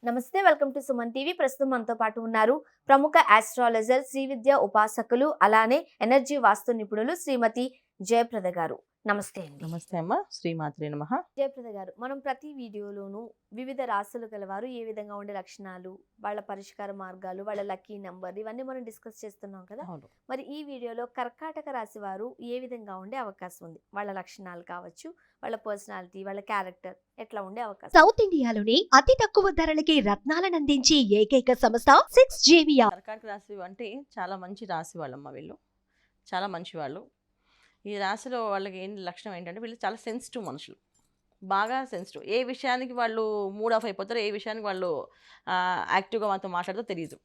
నమస్తే, welcome to Suman TV. ప్రస్తుతం మనతో పాటు ఉన్నారు ప్రముఖ ఆస్ట్రాలజర్, శ్రీ విద్య ఉపాసకులు, అలానే ఎనర్జీ వాస్తు నిపుణులు శ్రీమతి జయప్రద గారు. నమస్తే అండి. నమస్తే అమ్మ. శ్రీమాత్రే నమః. జయప్రద గారు, మనం ప్రతి వీడియోలోనూ వివిధ రాశులు గలవారు ఏ విధంగా ఉండే లక్షణాలు, వాళ్ళ పరిష్కార మార్గాలు, వాళ్ళ లక్కీ నంబర్, ఇవన్నీ మనం డిస్కస్ చేస్తున్నాం కదా. అవును. మరి ఈ వీడియోలో కర్కాటక రాశి వారు ఏ విధంగా ఉండే అవకాశం ఉంది, వాళ్ళ లక్షణాలు కావచ్చు, వాళ్ళ పర్సనాలిటీ, వాళ్ళ క్యారెక్టర్ ఎట్లా ఉండే అవకాశం. సౌత్ ఇండియాలోని అతి తక్కువ ధరలకి రత్నాలను అందించే ఏకైక సంస్థ 6JVR. కర్కాటక రాశి అంటే చాలా మంచి రాశి వాళ్ళమ్మ. వీళ్ళు చాలా మంచి వాళ్ళు. ఈ రాశిలో వాళ్ళకి లక్షణం ఏంటంటే వీళ్ళు చాలా సెన్సిటివ్ మనుషులు, బాగా సెన్సిటివ్. ఏ విషయానికి వాళ్ళు మూడ్ ఆఫ్ అయిపోతారో, ఏ విషయానికి వాళ్ళు యాక్టివ్గా మనతో మాట్లాడుతూ తెలియదు.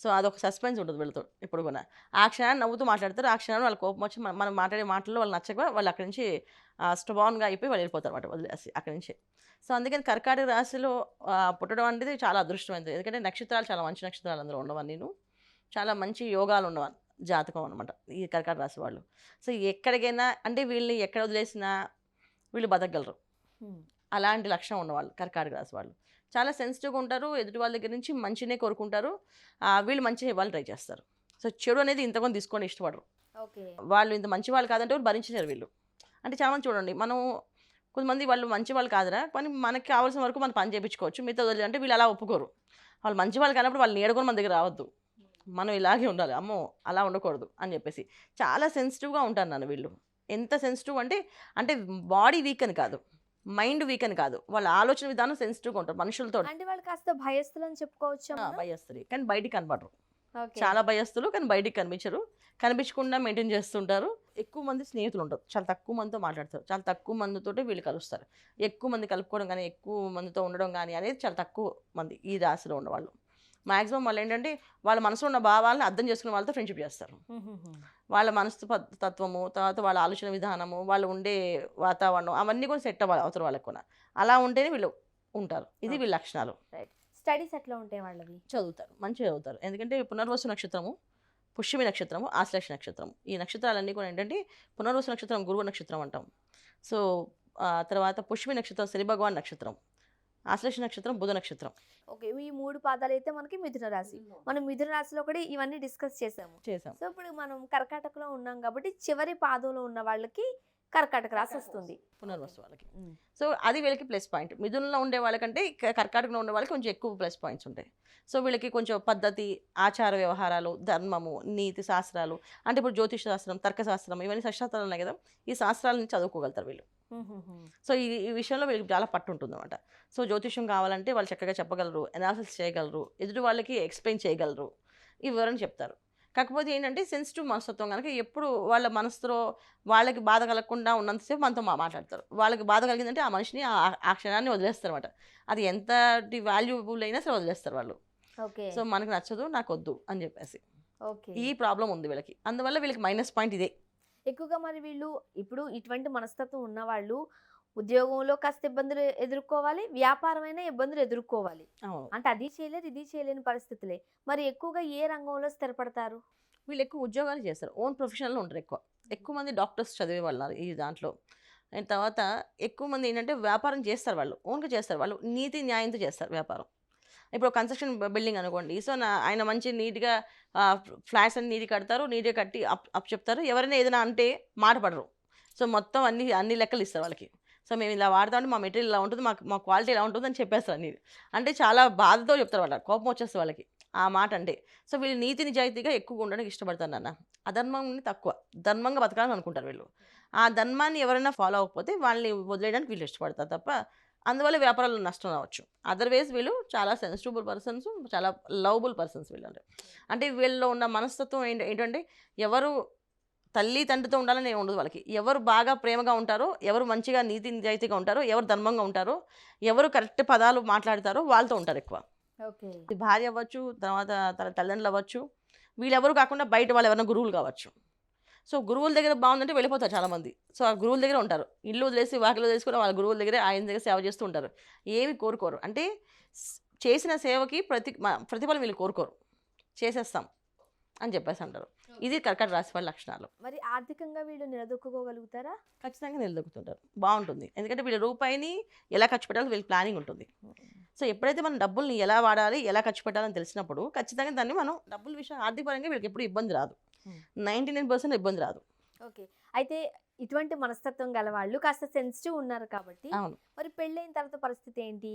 సో అదొక సస్పెన్స్ ఉంటుంది వీళ్ళతో ఎప్పుడు కూడా. ఆ క్షణాన్ని నవ్వుతూ మాట్లాడతారు, ఆ క్షణాన్ని వాళ్ళ కోపం వచ్చి మనం మాట్లాడే మాటల్లో వాళ్ళు నచ్చక వాళ్ళు అక్కడి నుంచి స్ట్రాంగ్గా అయిపోయి వాళ్ళు వెళ్ళిపోతారు అన్నమాట, వదిలేసి అక్కడి నుంచి. సో అందుకని కర్కాటక రాశిలో పుట్టడం అనేది చాలా అదృష్టమైనది. ఎందుకంటే నక్షత్రాలు చాలా మంచి నక్షత్రాలు అందులో ఉండవని, నేను చాలా మంచి యోగాలు ఉన్నవాళ్ళు జాతకం అనమాట ఈ కర్కాటక రాశి వాళ్ళు. సో ఎక్కడికైనా అంటే వీళ్ళని ఎక్కడ వదిలేసినా వీళ్ళు బతకగలరు. అలాంటి లక్షణం ఉన్నవాళ్ళు కర్కాటక రాశి వాళ్ళు. చాలా సెన్సిటివ్గా ఉంటారు, ఎదుటి వాళ్ళ దగ్గర నుంచి మంచినే కోరుకుంటారు, వీళ్ళు మంచి ఇవ్వాలి ట్రై చేస్తారు. సో చెడు అనేది ఇంతకొని తీసుకొని ఇష్టపడరు. వాళ్ళు ఇంత మంచి వాళ్ళు కాదంటే వాళ్ళు భరించారు వీళ్ళు. అంటే చాలామంది చూడండి, మనం కొంతమంది వాళ్ళు మంచి వాళ్ళు కాదురా, కానీ మనకి కావాల్సిన వరకు మనం పని చేయించుకోవచ్చు, మిగతా వదిలి అంటే వీళ్ళు అలా ఒప్పుకోరు. వాళ్ళు మంచి వాళ్ళు కానప్పుడు వాళ్ళు నేడుకొని మన దగ్గర రావద్దు, మనం ఇలాగే ఉండాలి, అమ్మో అలా ఉండకూడదు అని చెప్పేసి చాలా సెన్సిటివ్గా ఉంటారు నన్ను వీళ్ళు. ఎంత సెన్సిటివ్ అంటే అంటే బాడీ వీక్ అని కాదు, మైండ్ వీక్ అని కాదు, వాళ్ళ ఆలోచన విధానం సెన్సిటివ్గా ఉంటారు మనుషులతో. అంటే వాళ్ళు కాస్త భయస్తులు అని చెప్పుకోవచ్చు. భయస్తులు కానీ బయటికి కనపడరు. చాలా భయస్తులు కానీ బయటికి కనిపించరు, కనిపించకుండా మెయింటైన్ చేస్తుంటారు. ఎక్కువ మంది స్నేహితులు ఉంటారు, చాలా తక్కువ మందితో మాట్లాడతారు, చాలా తక్కువ మందితో వీళ్ళు కలుస్తారు. ఎక్కువ మంది కలుపుకోవడం కానీ ఎక్కువ మందితో ఉండడం కానీ అనేది చాలా తక్కువ మంది ఈ రాశిలో ఉన్నవాళ్ళు. మ్యాక్సిమం వాళ్ళు ఏంటంటే వాళ్ళ మనసులో ఉన్న భావాలను అర్థం చేసుకునే వాళ్ళతో ఫ్రెండ్షిప్ చేస్తారు. వాళ్ళ మనసు తత్వము, తర్వాత వాళ్ళ ఆలోచన విధానము, వాళ్ళు ఉండే వాతావరణం అవన్నీ కూడా సెట్ అవ్వాలి అవతల వాళ్ళకు కూడా. అలా ఉంటేనే వీళ్ళు ఉంటారు. ఇది వీళ్ళ లక్షణాలు. స్టడీస్ ఎట్లా ఉంటాయి వాళ్ళవి? చదువుతారు, మంచిగా చదువుతారు. ఎందుకంటే పునర్వసు నక్షత్రము, పుష్యమి నక్షత్రము, ఆశ్లేష నక్షత్రం, ఈ నక్షత్రాలన్నీ కూడా ఏంటంటే పునర్వసు నక్షత్రం గురువు నక్షత్రం అంటాం. సో తర్వాత పుష్యమి నక్షత్రం శని భగవాన్ నక్షత్రం, ఆశ్లేష నక్షత్రం బుధ నక్షత్రం. ఓకే, ఈ 3 పాదాలు అయితే మనకి మిథున రాశి. మనం మిథున రాశిలో కూడా ఇవన్నీ డిస్కస్ చేసాం. సో ఇప్పుడు మనం కర్కాటకలో ఉన్నాం కాబట్టి చివరి పాదంలో ఉన్న వాళ్ళకి కర్కాటక రాశి వస్తుంది, పునర్వసు వాళ్ళకి. సో అది వీళ్ళకి ప్లస్ పాయింట్. మిథునంలో ఉండే వాళ్ళకంటే కర్కాటకంలో ఉండే వాళ్ళకి కొంచెం ఎక్కువ ప్లస్ పాయింట్స్ ఉంటాయి. సో వీళ్ళకి కొంచెం పద్ధతి, ఆచార వ్యవహారాలు, ధర్మము, నీతి శాస్త్రాలు, అంటే ఇప్పుడు జ్యోతిష శాస్త్రం, తర్కశాస్త్రం, ఇవన్నీ శాస్త్రాలు ఉన్నాయి కదా, ఈ శాస్త్రాలను చదువుకోగలుగుతారు వీళ్ళు. సో ఈ విషయంలో వీళ్ళకి చాలా పట్టు ఉంటుంది అనమాట. సో జ్యోతిష్యం కావాలంటే వాళ్ళు చక్కగా చెప్పగలరు, అనాలిసిస్ చేయగలరు, ఎదుటి వాళ్ళకి ఎక్స్ప్లెయిన్ చేయగలరు, ఈ వివరణ చెప్తారు. కాకపోతే ఏంటంటే సెన్సిటివ్ మనస్తత్వం కనుక ఎప్పుడు వాళ్ళ మనసులో వాళ్ళకి బాధ కలగకుండా ఉన్నంతసేపు మనతో మాట్లాడతారు. వాళ్ళకి బాధ కలిగిందంటే ఆ మనిషిని ఆ క్షణాన్ని వదిలేస్తారు అనమాట. అది ఎంతటి వాల్యుబుల్ అయినా సరే వదిలేస్తారు వాళ్ళు. సో మనకు నచ్చదు, నాకు వద్దు అని చెప్పేసి ఈ ప్రాబ్లం ఉంది వీళ్ళకి. అందువల్ల వీళ్ళకి మైనస్ పాయింట్ ఇదే ఎక్కువగా. మరి వీళ్ళు ఇప్పుడు ఇటువంటి మనస్తత్వం ఉన్న వాళ్ళు ఉద్యోగంలో కాస్త ఇబ్బందులు ఎదుర్కోవాలి, వ్యాపారమైన ఇబ్బందులు ఎదుర్కోవాలి. అంటే అది చేయలేరు, ఇది చేయలేని పరిస్థితులే. మరి ఎక్కువగా ఏ రంగంలో స్థిరపడతారు? వీళ్ళు ఎక్కువ ఉద్యోగాలు చేస్తారు, ఓన్ ప్రొఫెషనల్లో ఉంటారు. ఎక్కువ మంది డాక్టర్స్ చదివే వాళ్ళు ఈ దాంట్లో. అండ్ తర్వాత ఎక్కువ మంది ఏంటంటే వ్యాపారం చేస్తారు, వాళ్ళు ఓన్గా చేస్తారు, వాళ్ళు నీతి న్యాయంతో చేస్తారు వ్యాపారం. ఇప్పుడు కన్స్ట్రక్షన్ బిల్డింగ్ అనుకోండి, సో ఆయన మంచి నీట్గా ఫ్లాట్స్ అన్ని నీట్గా కడతారు, నీట్గా కట్టి అప్ చెప్తారు. ఎవరైనా ఏదైనా అంటే మాట పడరు. సో మొత్తం అన్ని లెక్కలు ఇస్తారు వాళ్ళకి. సో మేము ఇలా వాడతామంటే మా మెటీరియల్ ఇలా ఉంటుంది, మా క్వాలిటీ ఇలా ఉంటుంది అని చెప్పేస్తారు అన్ని. అంటే చాలా బాధతో చెప్తారు, వాళ్ళ కోపం వచ్చేస్తుంది వాళ్ళకి ఆ మాట అంటే. సో వీళ్ళు నీతి నిజాయితీగా ఎక్కువగా ఉండడానికి ఇష్టపడతారు నాన్న, అధర్మాన్ని తక్కువ, ధర్మంగా బతకాలని అనుకుంటారు వీళ్ళు. ఆ ధర్మాన్ని ఎవరైనా ఫాలో అవ్వకపోతే వాళ్ళని వదిలేయడానికి వీళ్ళు ఇష్టపడతారు తప్ప అందువల్ల వ్యాపారాల్లో నష్టం రావచ్చు. అదర్వైజ్ వీళ్ళు చాలా సెన్సిటివ్ పర్సన్స్, చాలా లవబుల్ పర్సన్స్ వీళ్ళు. అంటే వీళ్ళలో ఉన్న మనస్తత్వం ఏంటంటే ఎవరు తల్లి తండ్రితో ఉండాలని ఉండదు వాళ్ళకి. ఎవరు బాగా ప్రేమగా ఉంటారో, ఎవరు మంచిగా నీతి నిజాయితీగా ఉంటారో, ఎవరు ధర్మంగా ఉంటారో, ఎవరు కరెక్ట్ పదాలు మాట్లాడతారో వాళ్ళతో ఉంటారు ఎక్కువ. భార్య అవ్వచ్చు, తర్వాత తల్లిదండ్రులు అవ్వచ్చు, వీళ్ళెవరు కాకుండా బయట వాళ్ళు ఎవరైనా గురువులు కావచ్చు. సో గురువుల దగ్గర బాగుందంటే వెళ్ళిపోతారు చాలామంది. సో ఆ గురువుల దగ్గర ఉంటారు, ఇల్లు వదిలేసి వాకిలు వదిలేసుకుని వాళ్ళ గురువుల దగ్గర ఆయన దగ్గర సేవ చేస్తూ ఉంటారు. ఏమి కోరుకోరు, అంటే చేసిన సేవకి ప్రతిఫలం వీళ్ళు కోరుకోరు, చేసేస్తాం అని చెప్పేసి అంటారు. ఇది కర్కాటక రాశి వాళ్ళ లక్షణాలు. మరి ఆర్థికంగా వీళ్ళు నిలదొక్కుకోగలుగుతారా? ఖచ్చితంగా నిలదొక్కుతుంటారు. బాగుంటుంది. ఎందుకంటే వీళ్ళ రూపాయిని ఎలా ఖర్చు పెట్టాలో వీళ్ళకి ప్లానింగ్ ఉంటుంది. సో ఎప్పుడైతే మనం డబ్బుల్ని ఎలా వాడాలి, ఎలా ఖర్చు పెట్టాలని తెలిసినప్పుడు ఖచ్చితంగా దాన్ని మనం డబ్బుల విషయం ఆర్థిక పరంగా వీళ్ళకి ఎప్పుడు ఇబ్బంది రాదు. 99% ఇబ్బంది రాదు. ఓకే. అయితే ఇటువంటి మనస్తత్వం గల వాళ్ళు కాస్త సెన్సిటివ్ ఉన్నారు కాబట్టి అవును. మరి పెళ్ళైన తర్వాత పరిస్థితి ఏంటి?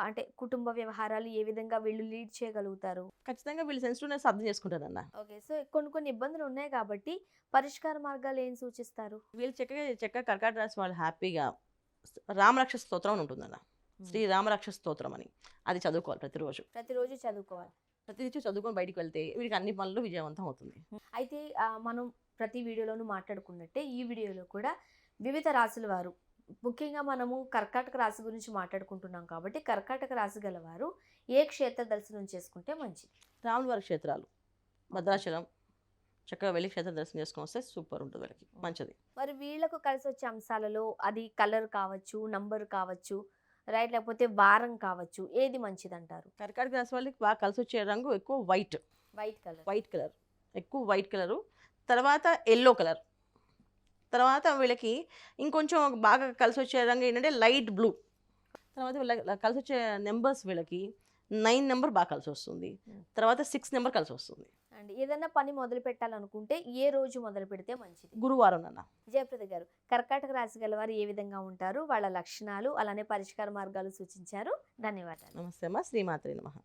అంటే కుటుంబ వ్యవహారాలు ఏ విధంగా వీళ్ళు లీడ్ చేయగలుగుతారు? ఖచ్చితంగా వీళ్ళు సెన్సిటివ్నెస్ అర్థం చేసుకుంటారన్న. ఓకే. సో కొన్ని ఇబ్బందులు ఉన్నాయి కాబట్టి పరిష్కార మార్గాలు ఏం సూచిస్తారు? వీళ్ళు చక్కగా కర్కాటక రాశి వాళ్ళు హ్యాపీగా రామరక్ష స్తోత్రం అని ఉంటుందన్న. శ్రీ రామరక్ష స్తోత్రం అని, అది చదువుకోవాలి ప్రతిరోజు. ప్రతిరోజు చదువుకోవాలి. ప్రతిరోజు చదువుకొని బయటికి వెళ్తే వీడికి అన్ని పనులు విజయవంతం అవుతుంది. అయితే మనం ప్రతి వీడియోలోనూ మాట్లాడుకున్నట్టే ఈ వీడియోలో కూడా వివిధ రాశుల వారు, ముఖ్యంగా మనము కర్కాటక రాశి గురించి మాట్లాడుకుంటున్నాం కాబట్టి కర్కాటక రాశి గల వారు ఏ క్షేత్ర దర్శనం చేసుకుంటే మంచిది? రాముల వారి క్షేత్రాలు, భద్రాచలం చక్కగా వెళ్ళి క్షేత్ర దర్శనం చేసుకొని వస్తే సూపర్ ఉంటుంది, వాళ్ళకి మంచిది. మరి వీళ్ళకు కలిసి వచ్చే అంశాలలో అది కలర్ కావచ్చు, నంబర్ కావచ్చు, రైట్, లేకపోతే వారం కావచ్చు, ఏది మంచిది అంటారు? కర్కాటక రాశి వాళ్ళకి బాగా కలిసి వచ్చే రంగు ఎక్కువ వైట్ కలర్, ఎక్కువ వైట్ కలరు, తర్వాత ఎల్లో కలర్, తర్వాత వీళ్ళకి ఇంకొంచెం బాగా కలిసి వచ్చే రంగు ఏంటంటే లైట్ బ్లూ. తర్వాత కలిసి వచ్చే నెంబర్స్ వీళ్ళకి 9 నెంబర్ బాగా కలిసి వస్తుంది, తర్వాత 6 నెంబర్ కలిసి వస్తుంది. అండ్ ఏదైనా పని మొదలు పెట్టాలనుకుంటే ఏ రోజు మొదలు పెడితే మంచిది? గురువారం అన్న. జయప్రద గారు, కర్కాటక రాశి గల వారు ఏ విధంగా ఉంటారు, వాళ్ళ లక్షణాలు, అలానే పరిష్కార మార్గాలు సూచించారు. ధన్యవాదాలు. నమస్తే అమ్మ. శ్రీమాత్రే నమః.